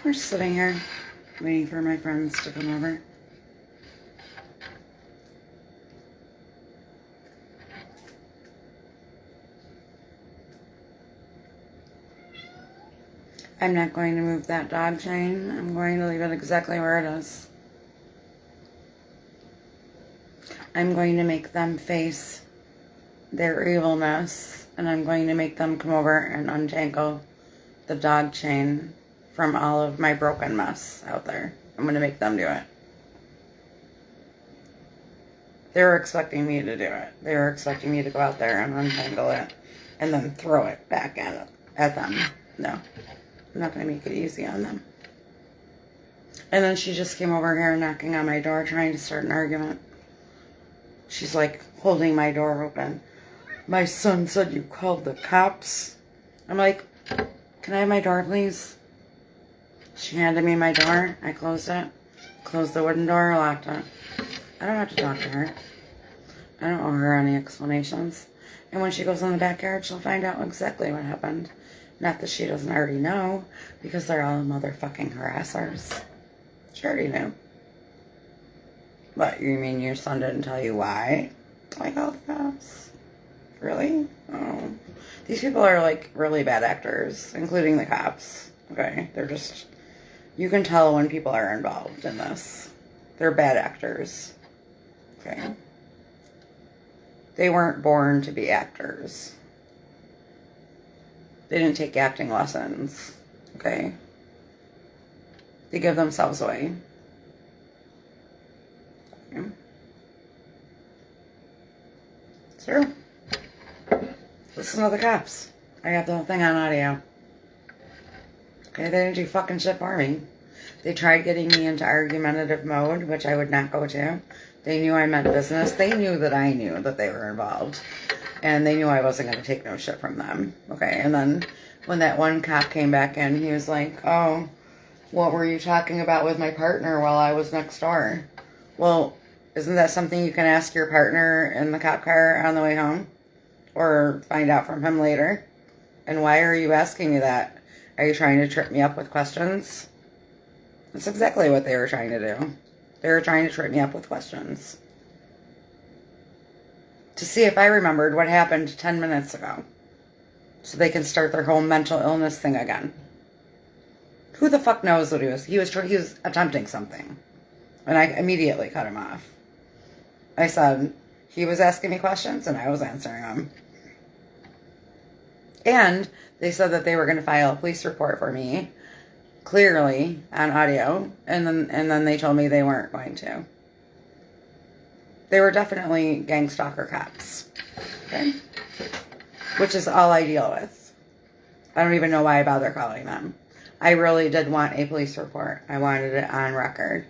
We're sitting here waiting for my friends to come over. I'm not going to move that dog chain. I'm going to leave it exactly where it is. I'm going to make them face their evilness, and I'm going to make them come over and untangle the dog chain from all of my broken mess out there. I'm going to make them do it. They were expecting me to do it. They were expecting me to go out there and untangle it and then throw it back at them. No, I'm not going to make it easy on them. And then she just came over here knocking on my door trying to start an argument. She's like holding my door open. My son said you called the cops. I'm like, can I have my door, please? She handed me my door. I closed it. Closed the wooden door, locked it. I don't have to talk to her. I don't owe her any explanations. And when she goes in the backyard, she'll find out exactly what happened. Not that she doesn't already know, because they're all motherfucking harassers. She already knew. But you mean your son didn't tell you why I called the cops? Really? Oh. These people are like really bad actors, including the cops. Okay? They're just... You can tell when people are involved in this. They're bad actors. Okay? They weren't born to be actors. They didn't take acting lessons. Okay? They give themselves away. Okay. It's true. Listen to the cops. I got the whole thing on audio. Okay, they didn't do fucking shit for me. They tried getting me into argumentative mode, which I would not go to. They knew I meant business. They knew that I knew that they were involved. And they knew I wasn't going to take no shit from them. Okay, and then when that one cop came back in, he was like, oh, what were you talking about with my partner while I was next door? Well, isn't that something you can ask your partner in the cop car on the way home? Or find out from him later? And why are you asking me that? Are you trying to trip me up with questions? That's exactly what they were trying to do. They were trying to trip me up with questions. To see if I remembered what happened 10 minutes ago. So they can start their whole mental illness thing again. Who the fuck knows what he was? He was attempting something. And I immediately cut him off. I said, he was asking me questions and I was answering them. And they said that they were going to file a police report for me, clearly on audio, and then they told me they weren't going to. They were definitely gangstalker cops, okay? Which is all I deal with. I don't even know why I bother calling them. I really did want a police report. I wanted it on record.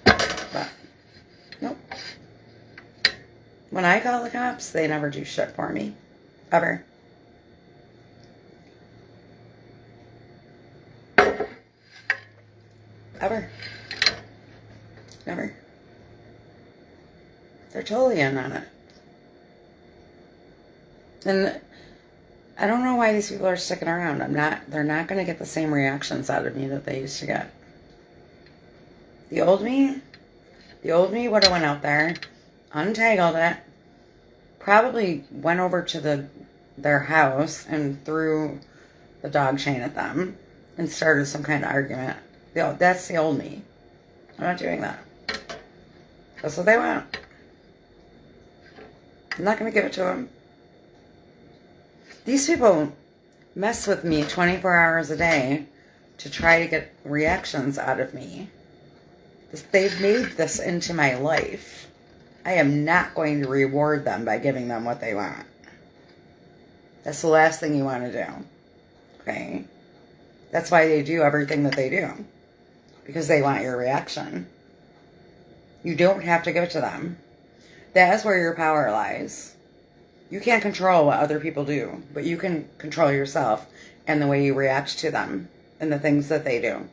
But, nope. When I call the cops, they never do shit for me. Ever. Ever. Never. They're totally in on it. And I don't know why these people are sticking around. They're not going to get the same reactions out of me that they used to get. The old me would have went out there, untangled it, probably went over to their house and threw the dog chain at them and started some kind of argument. That's the old me. I'm not doing that. That's what they want. I'm not going to give it to them. These people mess with me 24 hours a day to try to get reactions out of me. They've made this into my life. I am not going to reward them by giving them what they want. That's the last thing you want to do. Okay? That's why they do everything that they do. Because they want your reaction. You don't have to give it to them. That is where your power lies. You can't control what other people do, but you can control yourself and the way you react to them and the things that they do.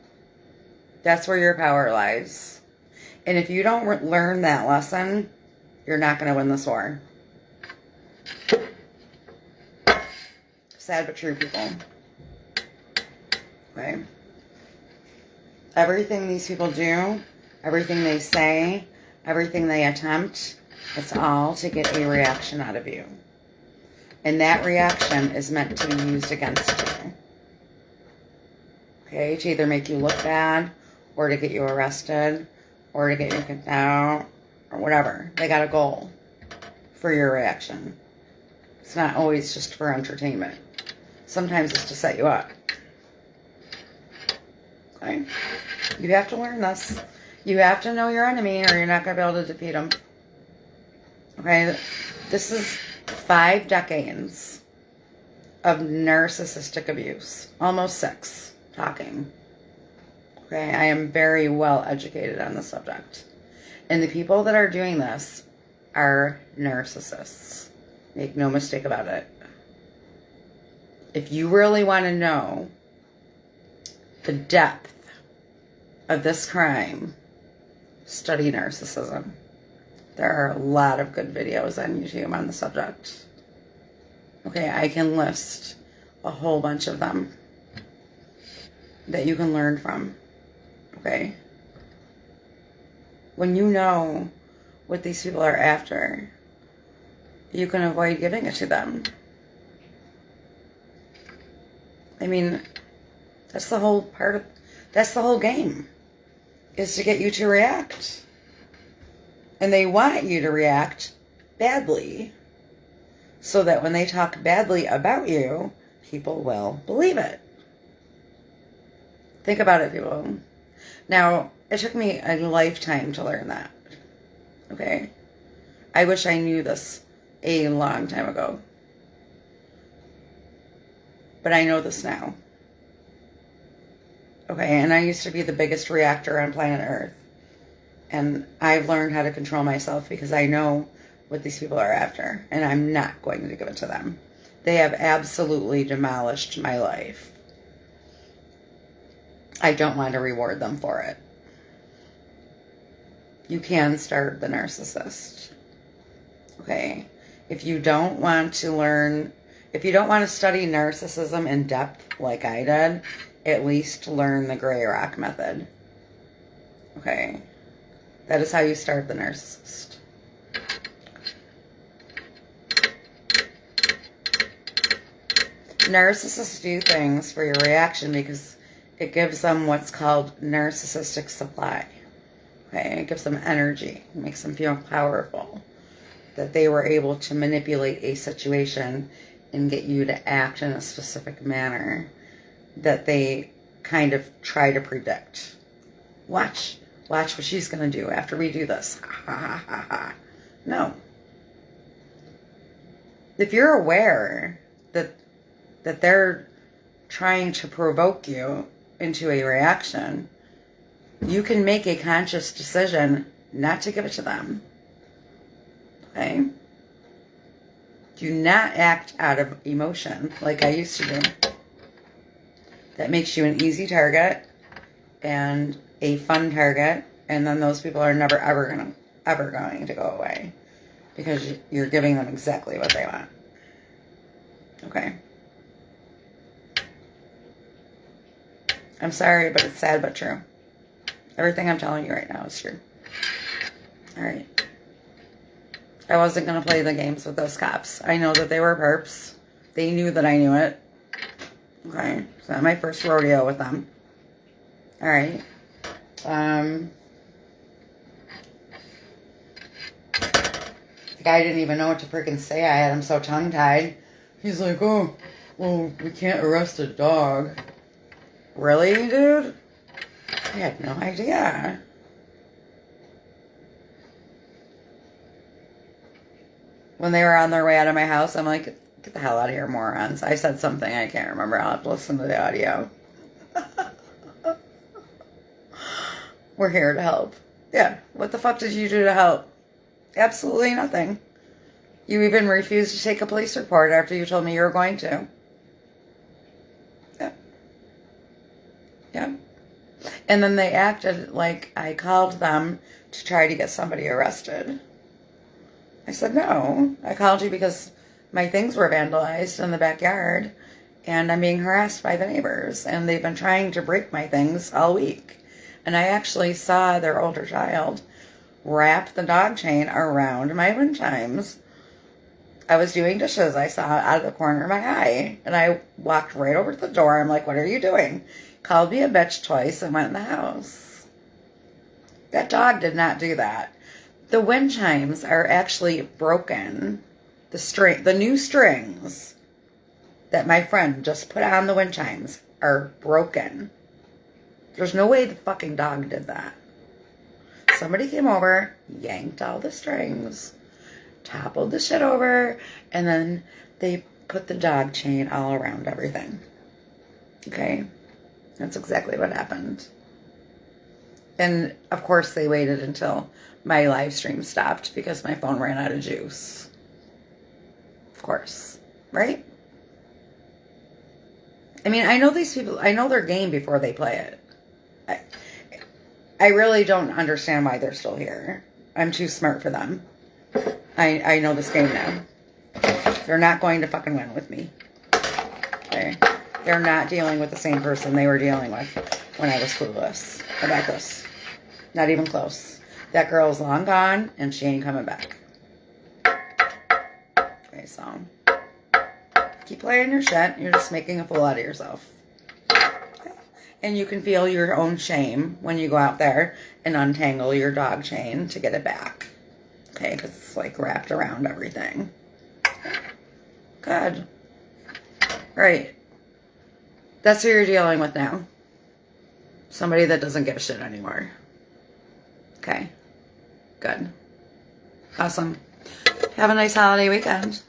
That's where your power lies. And if you don't learn that lesson, you're not going to win this war. Sad but true, people. Okay? Everything these people do, everything they say, everything they attempt, it's all to get a reaction out of you. And that reaction is meant to be used against you. Okay? To either make you look bad, or to get you arrested, or to get you kicked out, or whatever. They got a goal for your reaction. It's not always just for entertainment. Sometimes it's to set you up. Okay? You have to learn this. You have to know your enemy or you're not going to be able to defeat them. Okay? This is 5 decades of narcissistic abuse. Almost 6. Talking. Okay? I am very well educated on the subject. And the people that are doing this are narcissists. Make no mistake about it. If you really want to know the depth of this crime, study narcissism. There are a lot of good videos on YouTube on the subject. Okay, I can list a whole bunch of them that you can learn from. Okay? When you know what these people are after, you can avoid giving it to them. I mean, that's the whole game, is to get you to react. And they want you to react badly, so that when they talk badly about you, people will believe it. Think about it, people. Now, it took me a lifetime to learn that. Okay? I wish I knew this a long time ago. But I know this now. Okay, and I used to be the biggest reactor on planet Earth. And I've learned how to control myself because I know what these people are after. And I'm not going to give it to them. They have absolutely demolished my life. I don't want to reward them for it. You can starve the narcissist. Okay? If you don't want to learn... If you don't want to study narcissism in depth like I did, at least learn the gray rock method. Okay? That is how you starve the narcissist. Narcissists do things for your reaction because it gives them what's called narcissistic supply. Okay? It gives them energy. It makes them feel powerful. That they were able to manipulate a situation and get you to act in a specific manner that they kind of try to predict. Watch what she's going to do after we do this. Ha ha ha ha. No. If you're aware that they're trying to provoke you into a reaction, you can make a conscious decision not to give it to them. Okay? Do not act out of emotion like I used to do. That makes you an easy target and a fun target, and then those people are never ever going to go away because you're giving them exactly what they want. Okay? I'm sorry, but it's sad but true. Everything I'm telling you right now is true. Alright. I wasn't going to play the games with those cops. I know that they were perps. They knew that I knew it. Okay. It's not my first rodeo with them. Alright. The guy didn't even know what to freaking say. I had him so tongue-tied. He's like, oh, well, we can't arrest a dog. Really, dude? I had no idea. When they were on their way out of my house, I'm like, get the hell out of here, morons. I said something, I can't remember. I'll have to listen to the audio. We're here to help. Yeah, what the fuck did you do to help? Absolutely nothing. You even refused to take a police report after you told me you were going to. Yeah. Yeah. And then they acted like I called them to try to get somebody arrested. I said, no, I called you because my things were vandalized in the backyard And I'm being harassed by the neighbors. And they've been trying to break my things all week. And I actually saw their older child wrap the dog chain around my wind chimes. I was doing dishes. I saw it out of the corner of my eye. And I walked right over to the door. I'm like, what are you doing? Called me a bitch twice and went in the house. That dog did not do that. The wind chimes are actually broken. The new strings that my friend just put on the wind chimes are broken. There's no way the fucking dog did that. Somebody came over, yanked all the strings, toppled the shit over, and then they put the dog chain all around everything. Okay? That's exactly what happened. And, of course, they waited until my live stream stopped because my phone ran out of juice. Of course. Right? I mean, I know these people, I know their game before they play it. I really don't understand why they're still here. I'm too smart for them. I know this game now. They're not going to fucking win with me. Okay? They're not dealing with the same person they were dealing with when I was clueless about this. Not even close. That girl's long gone, and she ain't coming back. Okay, so keep playing your shit. You're just making a fool out of yourself. And you can feel your own shame when you go out there and untangle your dog chain to get it back. Okay, because it's like wrapped around everything. Good. Right. That's who you're dealing with now. Somebody that doesn't give a shit anymore. Okay. Good. Awesome. Have a nice holiday weekend.